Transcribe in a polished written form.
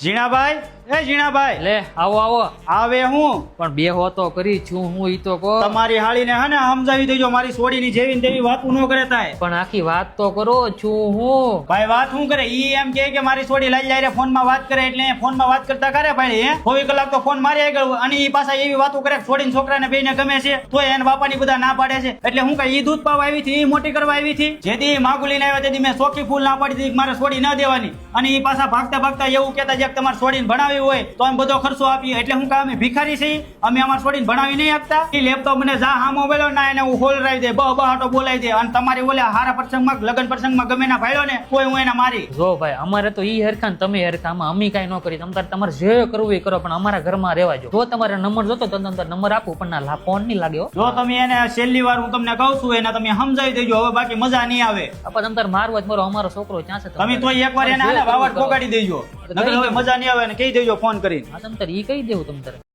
જીણાભાઈ, એ જીણાભાઈ, લે આવો આવો. આવે હું પણ બે હો તો કરી છું હું ઈ તો કહો. તમારી હાળીને હે ને સમજાવી દેજો, મારી સોડીની જેવી ને તેવી વાતું ન કરે તાય. પણ આખી વાત તો કરો છું હું. ભાઈ વાત શું કરે? ઈ એમ કે મારી સોડી લઈ જાય ફોનમાં વાત કરે, એટલે ફોનમાં વાત કરતા કરે ભાઈ. હે 24 કલાક તો ફોન મારી આગળ, અને ઈ પાછા એવી વાતો કરે છોડીને છોકરાને બેને ગમે છે તો એને બાપાની બધા ના પાડે છે. એટલે હું કઈ ઈ દૂધ પાવા આવી હતી, ઈ મોટી કરવા આવી હતી. જેથી માગું લઈને આવ્યા તેથી મેં ચોખ્ખી ફૂલ ના પાડી દીધી, મારે સોડી ના દેવાની. અને ઈ પાછા ભાગતા ભાગતા એવું કહેતા જે તમારે સોડીને ભણાવી હોય તો અમે બધો ખર્ચો આપીએ. એટલે હું કામ ભિખારી છે, અમે અમારે છોડીને ભણાવી નહીં આપતા. એ લેપટોપ મને જા હામો વેલો ના એને હું હોલરાવી દે, બહાટો બોલાવી દે. અને તમારી ઓલે હારા પ્રસંગમાં લગ્ન પ્રસંગમાં ગમે ના ભાઈઓ ને કોઈ હું એને મારી. જો ભાઈ અમારે તો ઈ હરખા ને તમે હરખા, આમાં અમે કઈ ન કરી. તમારે જે કરવું એ કરો, પણ અમારા ઘરમાં રહેવા જો. જો તમારે નંબર જોતો તો નંબર આપું, પણ ના ફોન નહીં લાગ્યો. જો તમે એને છેલ્લી વાર હું તમને કહું છું, એને તમે સમજાવી દેજો, હવે બાકી મજા નહીં આવે. પણ તમે મારવા જ મારો, અમારો છોકરો ક્યાં છે? તમે તો એકવાર એને વાવડ પોગાડી દેજો, નકર હવે મજા નહીં આવે. અને કહી દેજો ફોન કરીને. હા તમ તાર ઈ કહી દેવું તમ તારે.